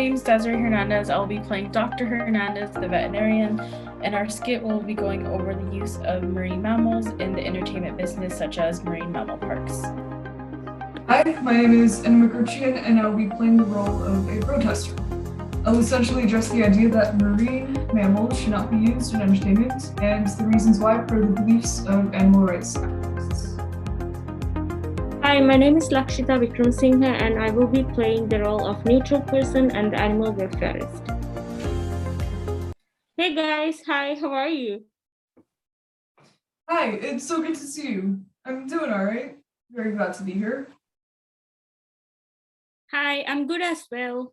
name is Desiree Hernandez. I'll be playing Dr. Hernandez, the veterinarian, and our skit will be going over the use of marine mammals in the entertainment business, such as marine mammal parks. Hi, my name is NML SC, and I'll be playing the role of a protester. I'll essentially address the idea that marine mammals should not be used in entertainment and the reasons why per the beliefs of animal rights activists. Hi, my name is Lakshita Vikramsinghe, and I will be playing the role of neutral person and animal welfarist. Hey guys, hi, how are you? Hi, it's so good to see you. I'm doing all right. Very glad to be here. Hi, I'm good as well.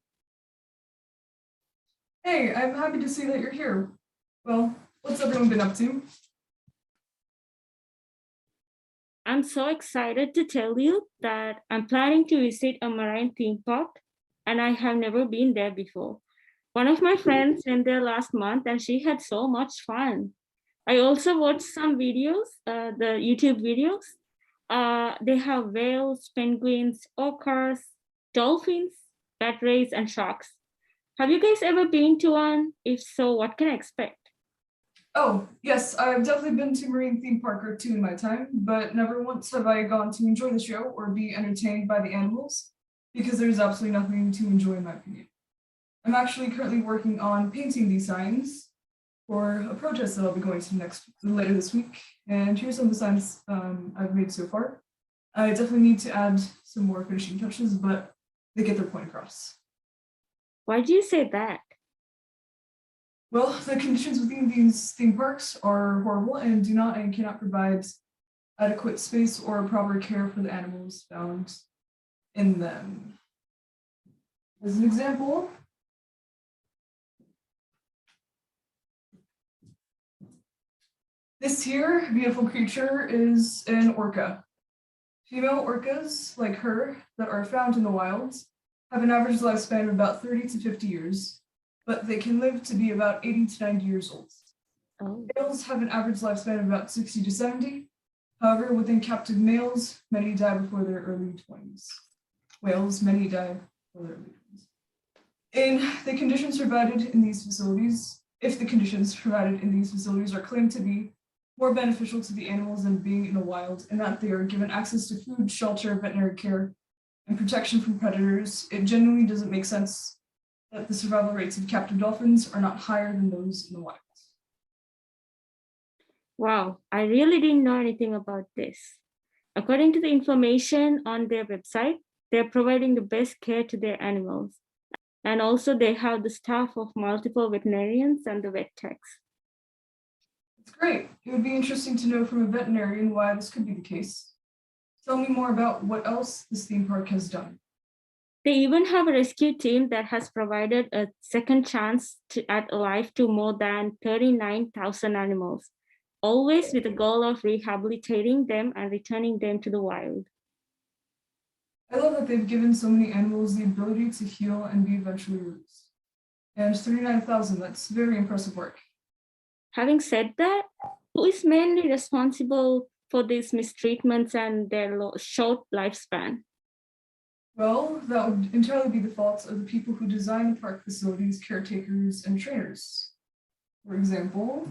Hey, I'm happy to see that you're here. Well, what's everyone been up to? I'm so excited to tell you that I'm planning to visit a marine theme park, and I have never been there before. One of my friends went there last month and she had so much fun. I also watched some videos, the YouTube videos. They have whales, penguins, orcas, dolphins, bat rays, and sharks. Have you guys ever been to one? If so, what can I expect? Oh, yes, I've definitely been to marine theme park or two in my time, but never once have I gone to enjoy the show or be entertained by the animals, because there's absolutely nothing to enjoy in my opinion. I'm actually currently working on painting these signs for a protest that I'll be going to later this week, and here's some of the signs I've made so far. I definitely need to add some more finishing touches, but they get their point across. Why do you say that? Well, the conditions within these theme parks are horrible and do not and cannot provide adequate space or proper care for the animals found in them. As an example, this here beautiful creature is an orca. Female orcas, like her, that are found in the wild, have an average lifespan of about 30 to 50 years, but they can live to be about 80 to 90 years old. Oh. Males have an average lifespan of about 60 to 70. However, within captive males, many die before their early 20s. Whales, many die before their early 20s. In the conditions provided in these facilities, if the conditions provided in these facilities are claimed to be more beneficial to the animals than being in the wild, and that they are given access to food, shelter, veterinary care, and protection from predators, it genuinely doesn't make sense that the survival rates of captive dolphins are not higher than those in the wild. Wow, I really didn't know anything about this. According to the information on their website, they're providing the best care to their animals. And also they have the staff of multiple veterinarians and the vet techs. It's great. It would be interesting to know from a veterinarian why this could be the case. Tell me more about what else this theme park has done. They even have a rescue team that has provided a second chance at life to more than 39,000 animals, always with the goal of rehabilitating them and returning them to the wild. I love that they've given so many animals the ability to heal and be eventually released. And 39,000, that's very impressive work. Having said that, who is mainly responsible for these mistreatments and their short lifespan? Well, that would entirely be the fault of the people who design the park facilities, caretakers, and trainers. For example,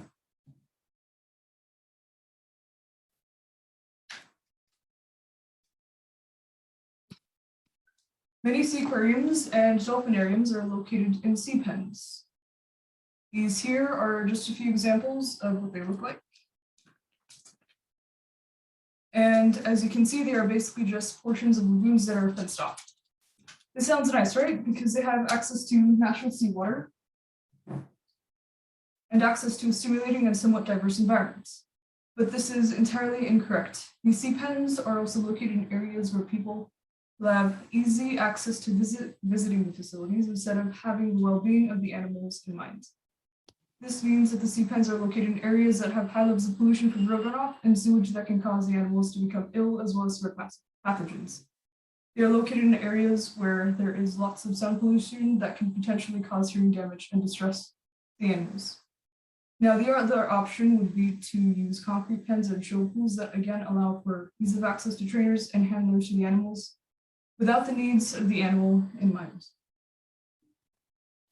many seaquariums and dolphinariums are located in sea pens. These here are just a few examples of what they look like. And as you can see, they are basically just portions of lagoons that are fenced off. This sounds nice, right? Because they have access to natural seawater and access to a stimulating and somewhat diverse environment. But this is entirely incorrect. These sea pens are also located in areas where people will have easy access to visiting the facilities instead of having the well-being of the animals in mind. This means that the sea pens are located in areas that have high levels of pollution from road runoff and sewage that can cause the animals to become ill as well as spread pathogens. They are located in areas where there is lots of sound pollution that can potentially cause hearing damage and distress the animals. Now, the other option would be to use concrete pens and show pools that again allow for ease of access to trainers and handlers to the animals without the needs of the animal in mind.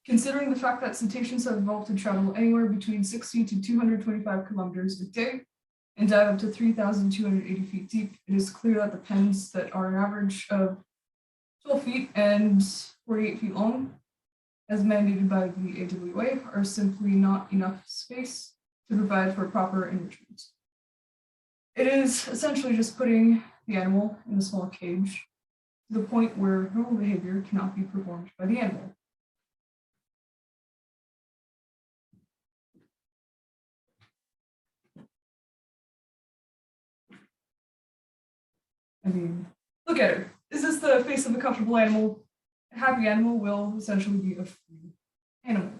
Considering the fact that cetaceans have evolved to travel anywhere between 60 to 225 kilometers a day and dive up to 3,280 feet deep, it is clear that the pens that are an average of 12 feet and 48 feet long, as mandated by the AWA, are simply not enough space to provide for proper enrichment. It is essentially just putting the animal in a small cage to the point where normal behavior cannot be performed by the animal. I mean, look at her. Is this the face of a comfortable animal? A happy animal will essentially be a free animal.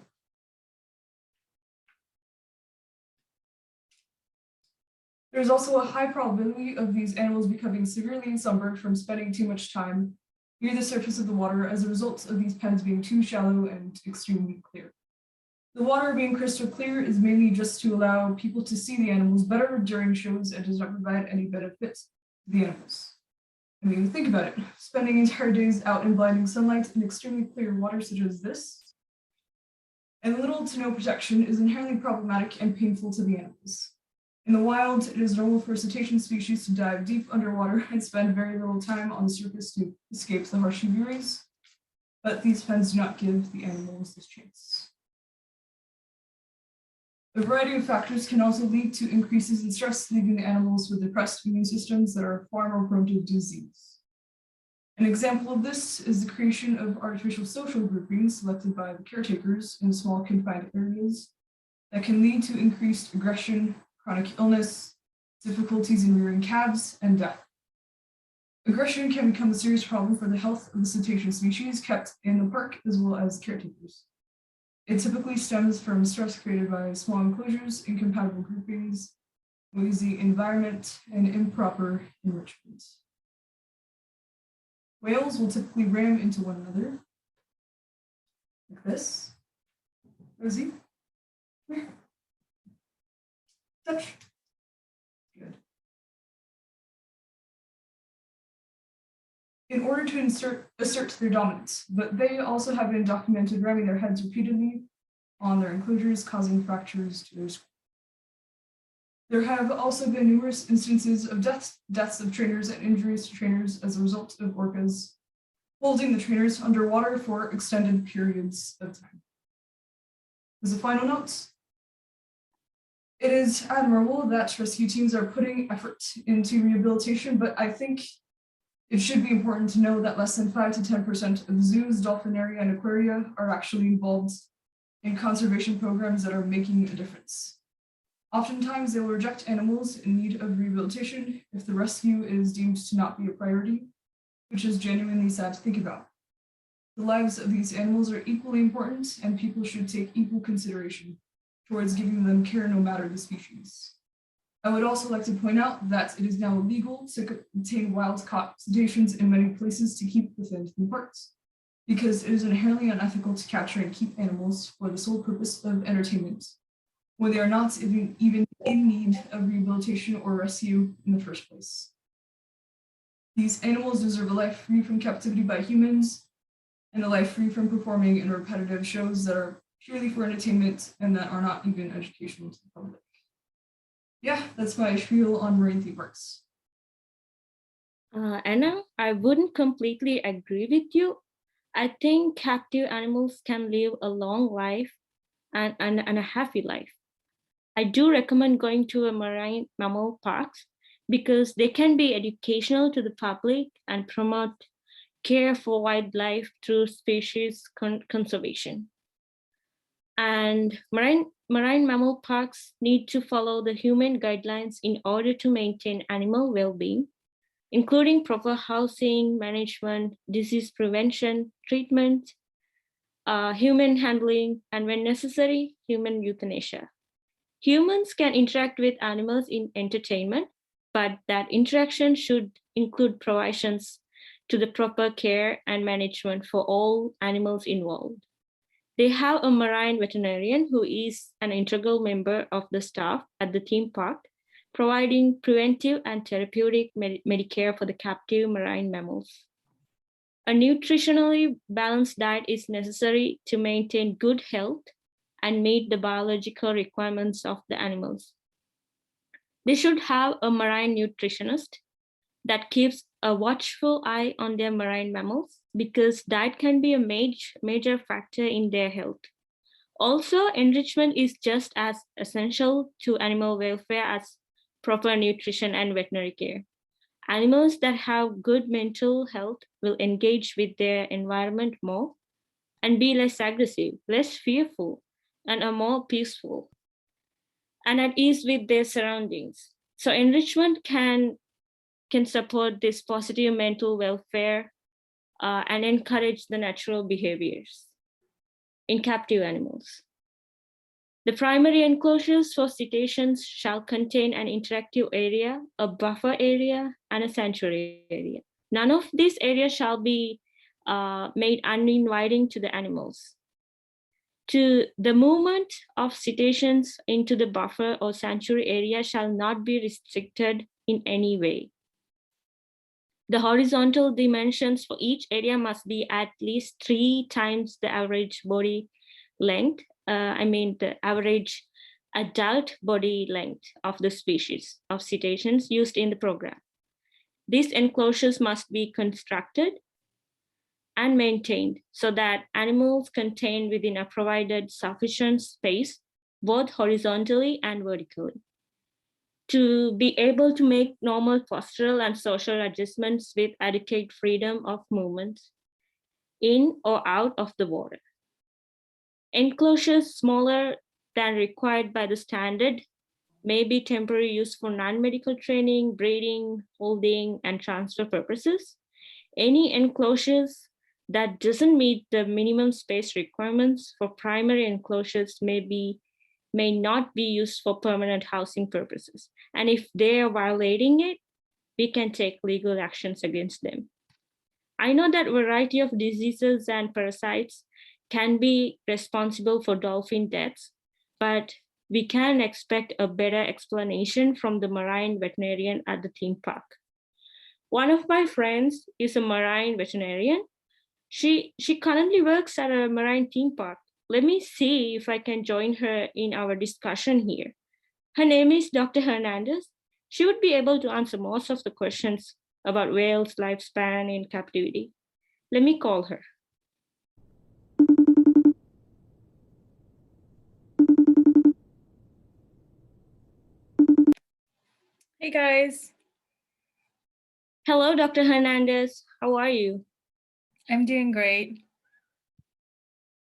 There's also a high probability of these animals becoming severely sunburned from spending too much time near the surface of the water as a result of these pens being too shallow and extremely clear. The water being crystal clear is mainly just to allow people to see the animals better during shows and does not provide any benefits to the animals. I mean, think about it. Spending entire days out in blinding sunlight in extremely clear water such as this, and little to no protection is inherently problematic and painful to the animals. In the wild, it is normal for cetacean species to dive deep underwater and spend very little time on the surface to escape the harsh UV rays, but these pens do not give the animals this chance. A variety of factors can also lead to increases in stress, leaving the animals with depressed immune systems that are far more prone to disease. An example of this is the creation of artificial social groupings selected by the caretakers in small confined areas that can lead to increased aggression, chronic illness, difficulties in rearing calves, and death. Aggression can become a serious problem for the health of the cetacean species kept in the park as well as caretakers. It typically stems from stress created by small enclosures, incompatible groupings, noisy environment, and improper enrichment. Whales will typically ram into one another, like this. Rosie, come here. Touch. Good. In order to assert their dominance, but they also have been documented ramming their heads repeatedly on their enclosures, causing fractures to their skull. There have also been numerous instances of deaths of trainers and injuries to trainers as a result of orcas holding the trainers underwater for extended periods of time. As a final note, it is admirable that rescue teams are putting effort into rehabilitation, but I think it should be important to know that less than 5 to 10% of zoos, dolphinarium, and aquaria are actually involved in conservation programs that are making a difference. Oftentimes, they will reject animals in need of rehabilitation if the rescue is deemed to not be a priority, which is genuinely sad to think about. The lives of these animals are equally important, and people should take equal consideration towards giving them care no matter the species. I would also like to point out that it is now illegal to obtain wild-caught cetaceans in many places to keep within theme parks, because it is inherently unethical to capture and keep animals for the sole purpose of entertainment, when they are not even in need of rehabilitation or rescue in the first place. These animals deserve a life free from captivity by humans, and a life free from performing in repetitive shows that are purely for entertainment and that are not even educational to the public. Yeah, that's my spiel on marine theme parks. Anna, I wouldn't completely agree with you. I think captive animals can live a long life and a happy life. I do recommend going to a marine mammal parks because they can be educational to the public and promote care for wildlife through species conservation. And marine mammal parks need to follow the human guidelines in order to maintain animal well-being, including proper housing, management, disease prevention, treatment, human handling, and when necessary, human euthanasia. Humans can interact with animals in entertainment, but that interaction should include provisions to the proper care and management for all animals involved. They have a marine veterinarian who is an integral member of the staff at the theme park, providing preventive and therapeutic Medicare for the captive marine mammals. A nutritionally balanced diet is necessary to maintain good health and meet the biological requirements of the animals. They should have a marine nutritionist that keeps a watchful eye on their marine mammals because diet can be a major factor in their health. Also, enrichment is just as essential to animal welfare as proper nutrition and veterinary care. Animals that have good mental health will engage with their environment more and be less aggressive, less fearful, and are more peaceful and at ease with their surroundings. So enrichment can support this positive mental welfare and encourage the natural behaviors in captive animals. The primary enclosures for cetaceans shall contain an interactive area, a buffer area, and a sanctuary area. None of these areas shall be made uninviting to the animals. To the movement of cetaceans into the buffer or sanctuary area shall not be restricted in any way. The horizontal dimensions for each area must be at least 3 times the average body length. The average adult body length of the species of cetaceans used in the program. These enclosures must be constructed and maintained so that animals contained within a provided sufficient space, both horizontally and vertically, to be able to make normal postural and social adjustments with adequate freedom of movement in or out of the water. Enclosures smaller than required by the standard may be temporary use for non-medical training, breeding, holding, and transfer purposes. Any enclosures that doesn't meet the minimum space requirements for primary enclosures may not be used for permanent housing purposes. And if they are violating it, we can take legal actions against them. I know that a variety of diseases and parasites can be responsible for dolphin deaths, but we can expect a better explanation from the marine veterinarian at the theme park. One of my friends is a marine veterinarian. She currently works at a marine theme park. Let me see if I can join her in our discussion here. Her name is Dr. Hernandez. She would be able to answer most of the questions about whales' lifespan in captivity. Let me call her. Hey guys, Hello, Dr. Hernandez. How are you? I'm doing great.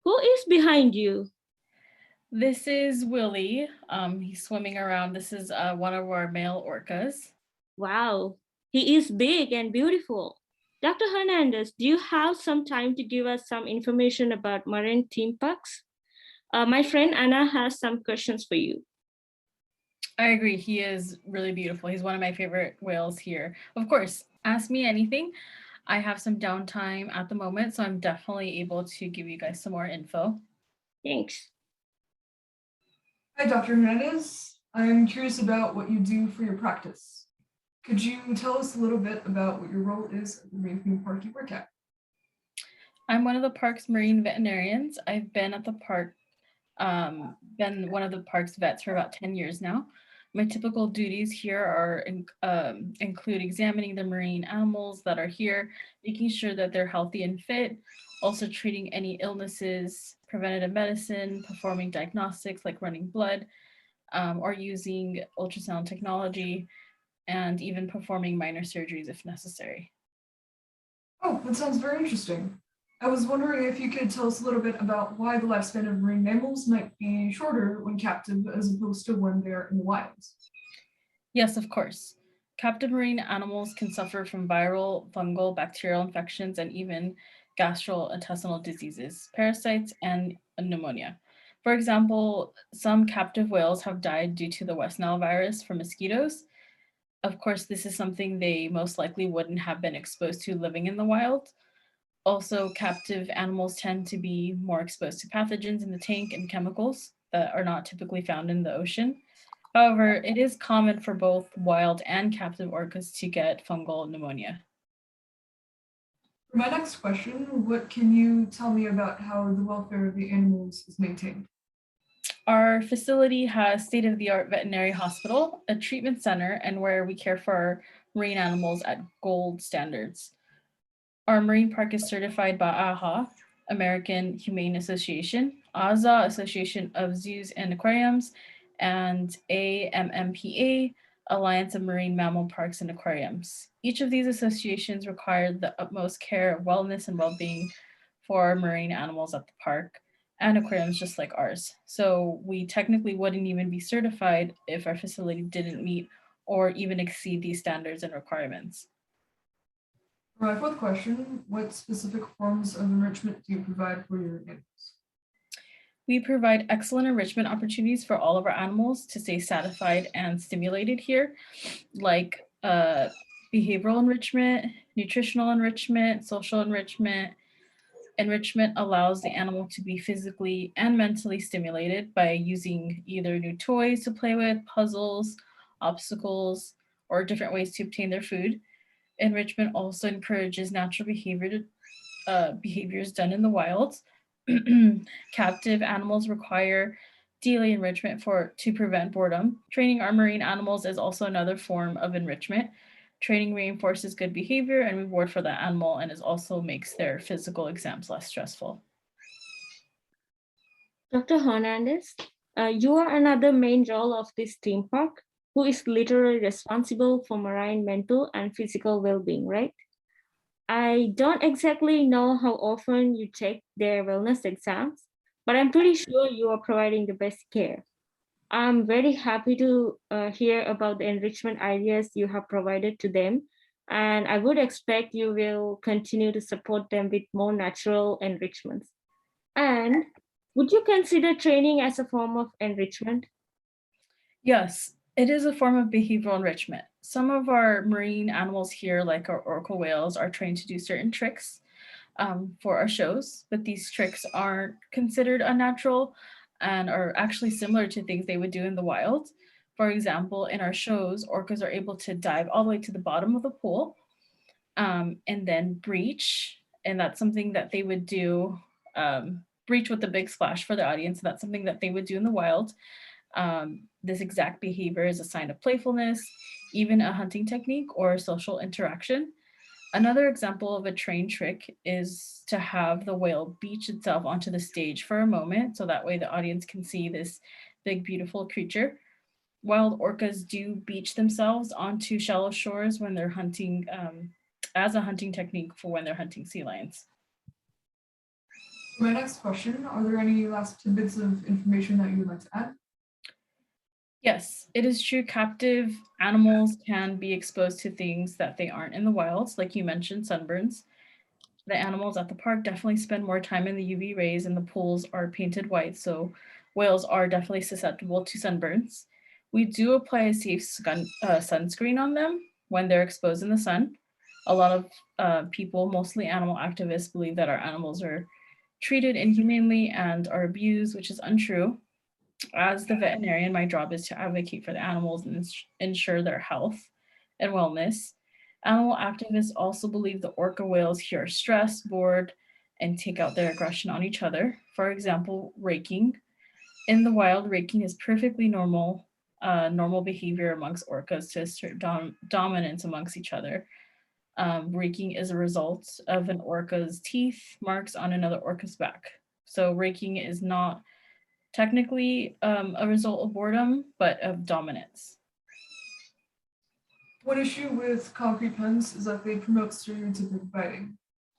Who is behind you? This is Willie. He's swimming around. This is one of our male orcas. Wow, he is big and beautiful. Dr. Hernandez, do you have some time to give us some information about marine theme parks? My friend Anna has some questions for you. I agree. He is really beautiful. He's one of my favorite whales here. Of course, ask me anything. I have some downtime at the moment, so I'm definitely able to give you guys some more info. Thanks. Hi, Dr. Hernandez. I'm curious about what you do for your practice. Could you tell us a little bit about what your role is at the marine theme park you work at? I'm one of the park's marine veterinarians. I've been at the park, been one of the park's vets for about 10 years now. My typical duties here are include examining the marine animals that are here, making sure that they're healthy and fit, also treating any illnesses, preventative medicine, performing diagnostics like running blood, or using ultrasound technology, and even performing minor surgeries if necessary. Oh, that sounds very interesting. I was wondering if you could tell us a little bit about why the lifespan of marine mammals might be shorter when captive as opposed to when they're in the wild. Yes, of course. Captive marine animals can suffer from viral, fungal, bacterial infections, and even gastrointestinal diseases, parasites, and pneumonia. For example, some captive whales have died due to the West Nile virus from mosquitoes. Of course, this is something they most likely wouldn't have been exposed to living in the wild. Also, captive animals tend to be more exposed to pathogens in the tank and chemicals that are not typically found in the ocean. However, it is common for both wild and captive orcas to get fungal pneumonia. For my next question, what can you tell me about how the welfare of the animals is maintained? Our facility has state-of-the-art veterinary hospital, a treatment center, and where we care for our marine animals at gold standards. Our marine park is certified by AHA, American Humane Association, AZA, Association of Zoos and Aquariums, and AMMPA, Alliance of Marine Mammal Parks and Aquariums. Each of these associations require the utmost care of wellness and well-being for our marine animals at the park and aquariums just like ours. So we technically wouldn't even be certified if our facility didn't meet or even exceed these standards and requirements. For my fourth question, what specific forms of enrichment do you provide for your animals? We provide excellent enrichment opportunities for all of our animals to stay satisfied and stimulated here, like behavioral enrichment, nutritional enrichment, social enrichment. Enrichment allows the animal to be physically and mentally stimulated by using either new toys to play with, puzzles, obstacles, or different ways to obtain their food. Enrichment also encourages natural behaviors done in the wild. Captive animals require daily enrichment to prevent boredom. Training our marine animals is also another form of enrichment. Training reinforces good behavior and reward for the animal, and it also makes their physical exams less stressful. Dr. Hernandez, you are another main role of this theme park, who is literally responsible for marine mental and physical well-being, right? I don't exactly know how often you take their wellness exams, but I'm pretty sure you are providing the best care. I'm very happy to hear about the enrichment ideas you have provided to them, and I would expect you will continue to support them with more natural enrichments. And would you consider training as a form of enrichment? Yes, it is a form of behavioral enrichment. Some of our marine animals here, like our orca whales, are trained to do certain tricks for our shows, but these tricks aren't considered unnatural and are actually similar to things they would do in the wild. For example, in our shows, orcas are able to dive all the way to the bottom of the pool and then breach. And that's something that they would do, breach with the big splash for the audience. And that's something that they would do in the wild. This exact behavior is a sign of playfulness, even a hunting technique or social interaction. Another example of a trained trick is to have the whale beach itself onto the stage for a moment, so that way the audience can see this big, beautiful creature. Wild orcas do beach themselves onto shallow shores when they're hunting, as a hunting technique for when they're hunting sea lions. For my next question, are there any last tidbits of information that you would like to add? Yes, it is true. Captive animals can be exposed to things that they aren't in the wilds, like you mentioned, sunburns. The animals at the park definitely spend more time in the UV rays, and the pools are painted white, so whales are definitely susceptible to sunburns. We do apply a safe sunscreen on them when they're exposed in the sun. A lot of people, mostly animal activists, believe that our animals are treated inhumanely and are abused, which is untrue. As the veterinarian, my job is to advocate for the animals and ensure their health and wellness. Animal activists also believe the orca whales here are stressed, bored, and take out their aggression on each other. For example, raking. In the wild, raking is perfectly normal behavior amongst orcas to assert dominance amongst each other. Raking is a result of an orca's teeth marks on another orca's back. So raking is not technically a result of boredom, but of dominance. One issue with concrete pens is that they promote stereotypic biting.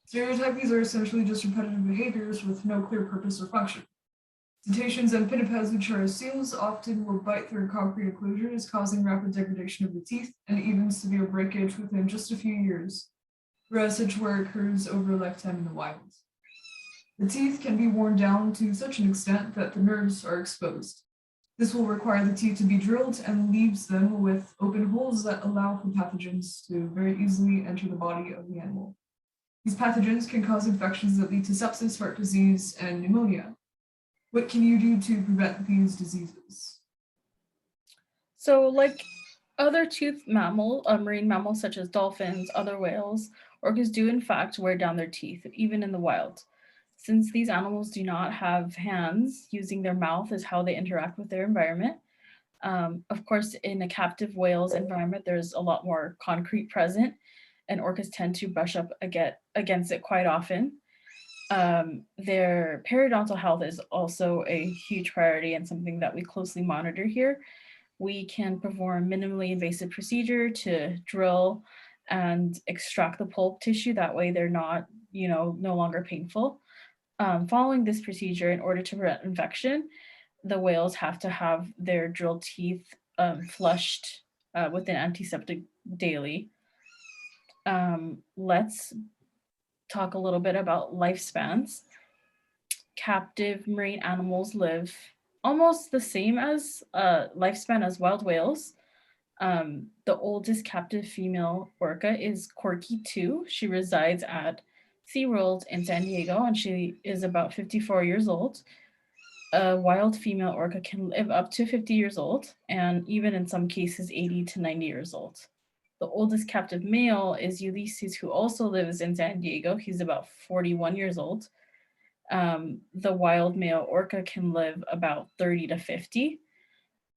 Stereotypies are essentially just repetitive behaviors with no clear purpose or function. Cetaceans and pinnipeds, which are seals, often will bite through concrete enclosures, causing rapid degradation of the teeth and even severe breakage within just a few years, whereas such wear occurs over a lifetime in the wild. The teeth can be worn down to such an extent that the nerves are exposed. This will require the teeth to be drilled and leaves them with open holes that allow for pathogens to very easily enter the body of the animal. These pathogens can cause infections that lead to sepsis, heart disease, and pneumonia. What can you do to prevent these diseases? So, like Other toothed marine mammals such as dolphins, other whales, orcas do in fact wear down their teeth, even in the wild. Since these animals do not have hands, using their mouth is how they interact with their environment. Of course, in a captive whale's environment, there's a lot more concrete present, and orcas tend to brush up against it quite often. Their periodontal health is also a huge priority and something that we closely monitor here. We can perform minimally invasive procedure to drill and extract the pulp tissue. That way they're not, no longer painful. Following this procedure, in order to prevent infection, the whales have to have their drilled teeth flushed with an antiseptic daily. Let's talk a little bit about lifespans. Captive marine animals live almost the same as lifespan as wild whales. The oldest captive female orca is Corky 2. She resides at SeaWorld in San Diego and she is about 54 years old. A wild female orca can live up to 50 years old and even in some cases 80 to 90 years old. The oldest captive male is Ulysses, who also lives in San Diego. He's about 41 years old. The wild male orca can live about 30 to 50.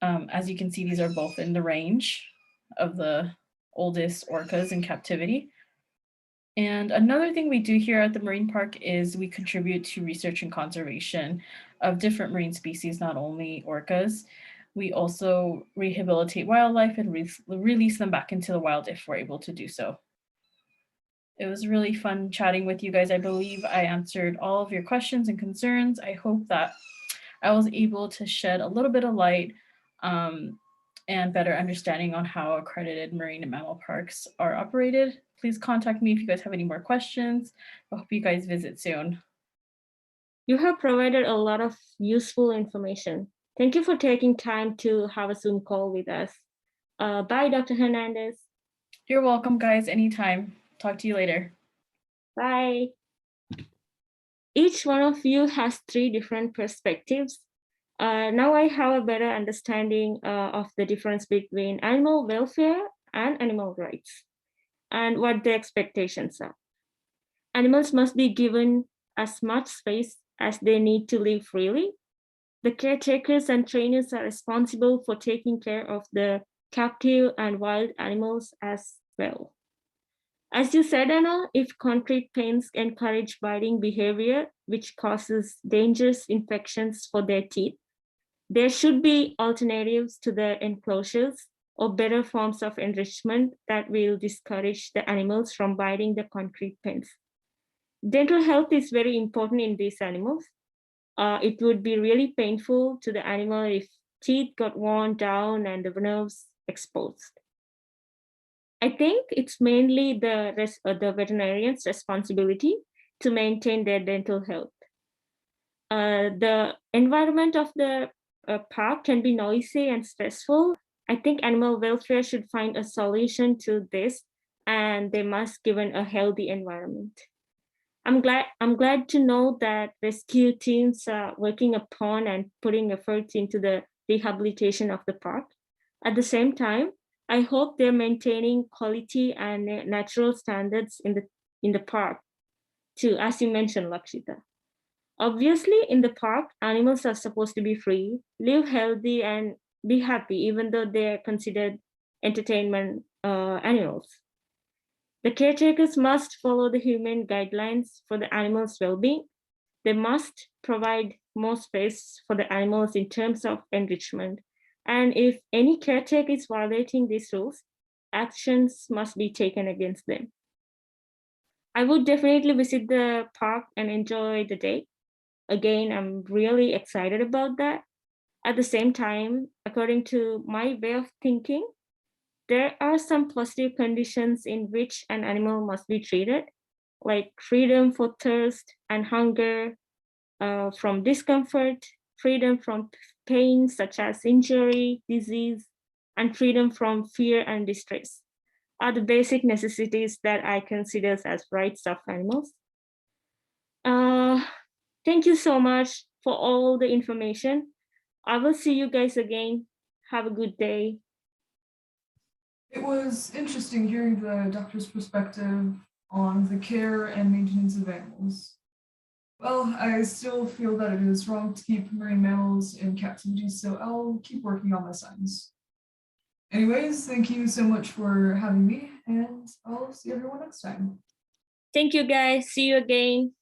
As you can see, these are both in the range of the oldest orcas in captivity. And another thing we do here at the Marine Park is we contribute to research and conservation of different marine species, not only orcas. We also rehabilitate wildlife and release them back into the wild if we're able to do so. It was really fun chatting with you guys. I believe I answered all of your questions and concerns. I hope that I was able to shed a little bit of light and better understanding on how accredited marine and mammal parks are operated. Please contact me if you guys have any more questions. I hope you guys visit soon. You have provided a lot of useful information. Thank you for taking time to have a Zoom call with us. Bye, Dr. Hernandez. You're welcome, guys, anytime. Talk to you later. Bye. Each one of you has 3 different perspectives. Now I have a better understanding of the difference between animal welfare and animal rights and what the expectations are. Animals must be given as much space as they need to live freely. The caretakers and trainers are responsible for taking care of the captive and wild animals as well. As you said, Anna, if concrete pens encourage biting behavior, which causes dangerous infections for their teeth, there should be alternatives to the enclosures or better forms of enrichment that will discourage the animals from biting the concrete pens. Dental health is very important in these animals. It would be really painful to the animal if teeth got worn down and the nerves exposed. I think it's mainly the veterinarian's responsibility to maintain their dental health. The environment of the park can be noisy and stressful. I think animal welfare should find a solution to this, and they must given a healthy environment. I'm glad to know that rescue teams are working upon and putting efforts into the rehabilitation of the park. At the same time, I hope they're maintaining quality and natural standards in the park too, as you mentioned, Lakshita. Obviously, in the park, animals are supposed to be free, live healthy, and be happy, even though they're considered entertainment animals. The caretakers must follow the humane guidelines for the animals' well-being. They must provide more space for the animals in terms of enrichment. And if any caretaker is violating these rules, actions must be taken against them. I would definitely visit the park and enjoy the day. Again, I'm really excited about that. At the same time, according to my way of thinking, there are some positive conditions in which an animal must be treated, like freedom for thirst and hunger, from discomfort, freedom from pain such as injury, disease, and freedom from fear and distress are the basic necessities that I consider as rights of animals. Thank you so much for all the information. I will see you guys again. Have a good day. It was interesting hearing the doctor's perspective on the care and maintenance of animals. Well, I still feel that it is wrong to keep marine mammals in captivity, so I'll keep working on my science. Anyways, thank you so much for having me, and I'll see everyone next time. Thank you, guys. See you again.